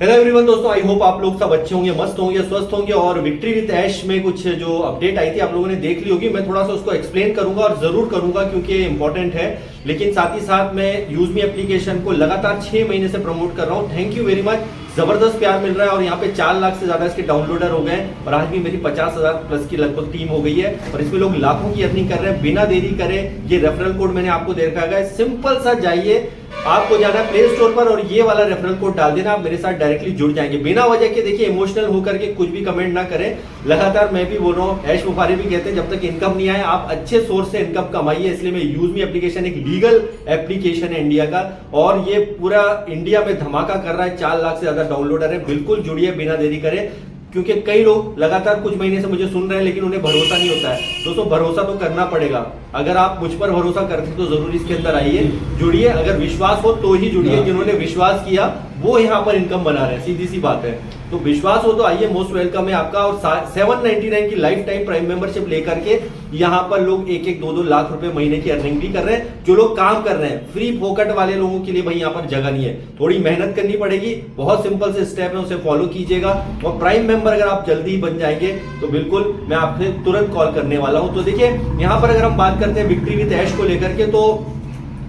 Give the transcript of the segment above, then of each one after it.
Hello everyone दोस्तों, I hope आप लोग सब अच्छे होंगे, मस्त होंगे, स्वस्थ होंगे। और विक्ट्री विद ऐश में कुछ जो अपडेट आई थी आप लोगों ने देख ली होगी। मैं थोड़ा सा उसको एक्सप्लेन करूंगा और जरूर करूंगा क्योंकि ये इंपॉर्टेंट है। लेकिन साथ ही साथ मैं यूजमी एप्लीकेशन को लगातार 6 महीने से प्रमोट कर रहा हूँ। थैंक यू वेरी मच, जबरदस्त प्यार मिल रहा है। और यहाँ पे 4 लाख से ज्यादा इसके डाउनलोडर हो गए और आज भी मेरी 50,000 प्लस की लगभग टीम हो गई है और इसमें लोग लाखों की अर्निंग कर रहे हैं बिना देरी करे। ये रेफरल कोड मैंने आपको दे रखा है, सिंपल सा जाइए, आपको जाना है प्ले स्टोर पर और ये वाला रेफरल कोड डाल देना, आप मेरे साथ डायरेक्टली जुड़ जाएंगे बिना वजह के। देखिए, इमोशनल होकर के कुछ भी कमेंट ना करें। लगातार मैं भी बोल रहा हूँ, ऐश बुखारी भी कहते हैं जब तक इनकम नहीं आए आप अच्छे सोर्स से इनकम कमाइए। इसलिए मैं यूजमी एप्लीकेशन एक लीगल एप्लीकेशन है इंडिया का और ये पूरा इंडिया में धमाका कर रहा है। 4 लाख से ज्यादा डाउनलोडर है। बिल्कुल जुड़िए बिना देरी करे, क्योंकि कई लोग लगातार कुछ महीने से मुझे सुन रहे हैं लेकिन उन्हें भरोसा नहीं होता है। दोस्तों, भरोसा तो करना पड़ेगा। अगर आप मुझ पर भरोसा करते तो जरूर इसके अंदर आइए, जुड़िए। अगर विश्वास हो तो ही जुड़िए। जिन्होंने विश्वास किया वो यहाँ पर इनकम बना रहे हैं, सीधी सी बात है। तो विश्वास हो तो आइए, मोस्ट वेलकम है आपका। और 799 की लाइफ टाइम प्राइम मेंबरशिप लेकर के यहाँ पर लोग 1-1, 2-2 लाख रुपए महीने की अर्निंग भी कर रहे हैं। जो लोग काम कर रहे हैं, फ्री फोकट वाले लोगों के लिए भाई यहाँ पर जगह नहीं है, थोड़ी मेहनत करनी पड़ेगी। बहुत सिंपल से स्टेप है, उसे फॉलो कीजिएगा। और प्राइम मेंबर अगर आप जल्दी बन जाएंगे तो बिल्कुल मैं आपसे तुरंत कॉल करने वाला हूं। तो देखिए, यहाँ पर अगर हम बात करते हैं विक्ट्री विद ऐश को लेकर के, तो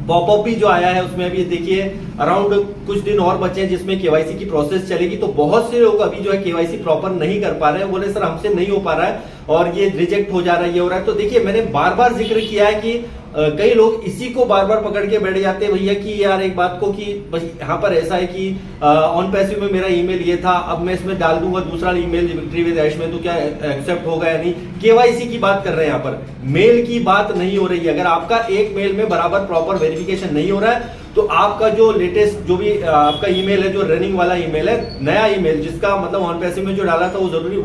पॉपअप भी जो आया है उसमें भी देखिए अराउंड कुछ दिन और बचे हैं जिसमें केवाईसी की प्रोसेस चलेगी। तो बहुत से लोग अभी जो है केवाईसी प्रॉपर नहीं कर पा रहे हैं, बोले सर हमसे नहीं हो पा रहा है और ये रिजेक्ट हो जा रहा है, ये हो रहा है। तो देखिए, मैंने बार बार जिक्र किया है कि कई लोग इसी को बार बार पकड़ के बैठ जाते हैं भैया कि यार एक बात को कि यहाँ पर ऐसा है कि ऑन पैसिव में मेरा ईमेल ये था, अब मैं इसमें डाल दूंगा दूसरा ईमेल विक्ट्री विद ऐश में, तो क्या एक्सेप्ट होगा या नहीं। केवाईसी की बात कर रहे हैं, यहाँ पर मेल की बात नहीं हो रही है। अगर आपका एक मेल में बराबर प्रॉपर वेरिफिकेशन नहीं हो रहा है तो आपका जो लेटेस्ट जो भी आपका ईमेल है, जो रनिंग वाला ईमेल है, नया ईमेल जिसका मतलब ऑन पैसिव में जो डाला था वो जरूरी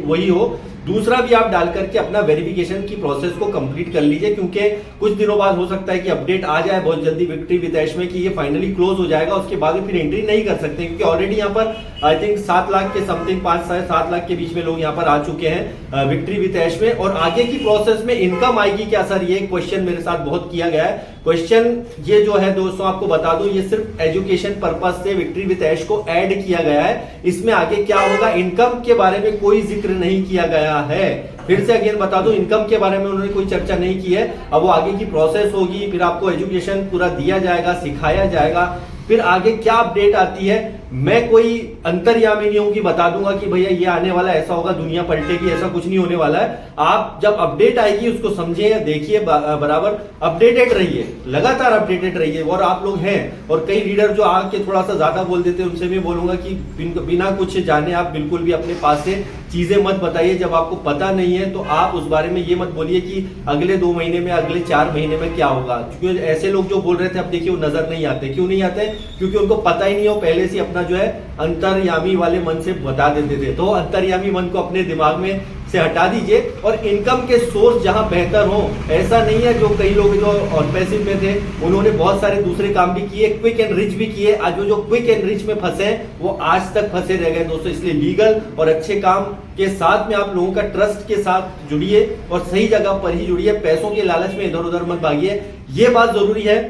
वही हो, दूसरा भी आप डाल करके अपना वेरिफिकेशन की प्रोसेस को कंप्लीट कर लीजिए। क्योंकि कुछ दिनों बाद हो सकता है कि अपडेट आ जाए बहुत जल्दी विक्ट्री विद ऐश में कि ये फाइनली क्लोज हो जाएगा, उसके बाद फिर एंट्री नहीं कर सकते। क्योंकि ऑलरेडी यहाँ पर आई थिंक 7 लाख के समथिंग 5 से 7 लाख के बीच में लोग यहाँ पर आ चुके हैं विक्ट्री विद ऐश में। और आगे की प्रोसेस में इनकम आएगी क्या सर, ये क्वेश्चन मेरे साथ बहुत किया गया है। क्वेश्चन ये जो है दोस्तों आपको बता दूं, ये सिर्फ एजुकेशन पर्पस से विक्ट्री विद ऐश को ऐड किया गया है। इसमें आगे क्या होगा, इनकम के बारे में कोई जिक्र नहीं किया गया है। फिर से अगेन बता दूं, इनकम के बारे में उन्होंने कोई चर्चा नहीं की है। अब वो आगे की प्रोसेस होगी, फिर आपको एजुकेशन पूरा दिया जाएगा, सिखाया जाएगा, फिर आगे क्या अपडेट आती है। मैं कोई अंतर्यामी नहीं हूं कि बता दूंगा कि भैया ये आने वाला ऐसा होगा, दुनिया पलटेगी, ऐसा कुछ नहीं होने वाला है। आप जब अपडेट आएगी उसको समझिए, देखिए, बराबर अपडेटेड रहिए, लगातार अपडेटेड रहिए। और आप लोग हैं और कई लीडर जो आके थोड़ा सा ज्यादा बोल देते हैं, उनसे भी बोलूंगा कि बिना कुछ जाने आप बिल्कुल भी अपने पास से चीजें मत बताइए। जब आपको पता नहीं है तो आप उस बारे में ये मत बोलिए कि अगले 2 महीने में, अगले 4 महीने में क्या होगा। क्योंकि ऐसे लोग जो बोल रहे थे अब देखिए वो नजर नहीं आते। क्यों नहीं आते? क्योंकि उनको पता ही नहीं हो, पहले से अपना जो है अंतर्यामी वाले मन से बता देते थे। तो अंतर्यामी मन को अपने दिमाग में से हटा दीजिए और इनकम के सोर्स जहां बेहतर हो। ऐसा नहीं है जो कई लोग जो ऑन पैसिव में थे उन्होंने बहुत सारे दूसरे काम भी किए, क्विक एंड रिच भी किए। आज जो क्विक एंड रिच में फंसे वो आज तक फंसे रह गए दोस्तों। इसलिए लीगल और अच्छे काम के साथ में आप लोगों का ट्रस्ट के साथ जुड़िए और सही जगह पर ही जुड़िए। पैसों के लालच में इधर उधर मत भागिए, ये बात जरूरी है।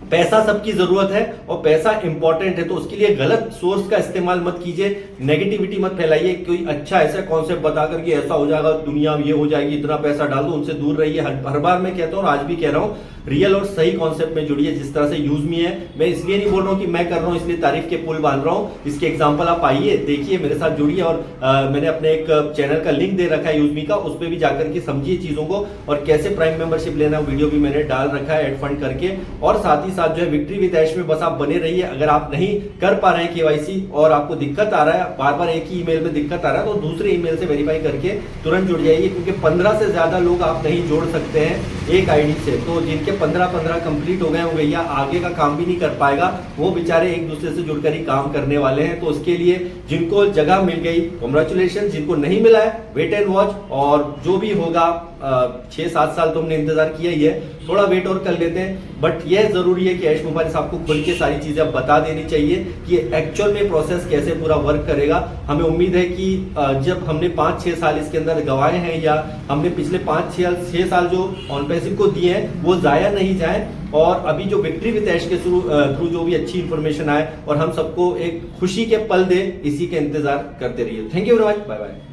पैसा सबकी जरूरत है और पैसा इंपॉर्टेंट है, तो उसके लिए गलत सोर्स का इस्तेमाल मत कीजिए, नेगेटिविटी मत फैलाइए। कोई अच्छा ऐसा कॉन्सेप्ट बता करके ऐसा हो जाएगा, दुनिया ये हो जाएगी, इतना पैसा डाल दो, उनसे दूर रहिए। हर बार मैं कहता हूँ, आज भी कह रहा हूँ, रियल और सही कॉन्सेप्ट में जुड़िए। जिस तरह से यूजमी है, मैं इसलिए नहीं बोल रहा हूँ कि मैं कर रहा हूँ इसलिए तारीफ के पुल बांध रहा हूँ। इसके एग्जाम्पल आप आइए, देखिए, मेरे साथ जुड़िए। और मैंने अपने एक चैनल का लिंक दे रखा है यूजमी का, उस पर भी जाकर के समझिए चीजों को और कैसे प्राइम मेंबरशिप लेना, वीडियो भी मैंने डाल रखा है एड फंड करके। और साथ ही साथ जो है विक्ट्री विद ऐश में बस आप बने रहिए। अगर आप नहीं कर पा रहे हैं केवाईसी और आपको दिक्कत आ रहा है, बार बार एक ही ईमेल में दिक्कत आ रहा है, तो दूसरे ईमेल से वेरीफाई करके तुरंत जुड़ जाइए। क्योंकि 15 से ज्यादा लोग आप नहीं जोड़ सकते हैं एक आईडी से। तो जिनके 15 कंप्लीट हो गए वो भैया आगे का काम भी नहीं कर पाएगा, वो बेचारे एक दूसरे से जुड़कर ही काम करने वाले हैं। तो उसके लिए जिनको जगह मिल गई कांग्रेचुलेशन, जिनको नहीं मिला है वेट एंड वॉच, और जो भी होगा 6-7 साल तो हमने इंतजार किया ही है, थोड़ा वेट और कर लेते हैं। बट यह जरूरी है कि ऐश मुबारक साहब को खुल के सारी चीजें बता देनी चाहिए कि एक्चुअल में प्रोसेस कैसे पूरा वर्क करेगा। हमें उम्मीद है कि जब हमने 5-6 साल इसके अंदर गवाए हैं या हमने पिछले 5-6 साल जो ऑन पैसिव को दिए हैं वो जाया नहीं जाए, और अभी जो विक्ट्री विद ऐश के थ्रू जो भी अच्छी इंफॉर्मेशन आए और हम सबको एक खुशी के पल दे, इसी के इंतजार करते रहिए। Thank you very much, bye bye.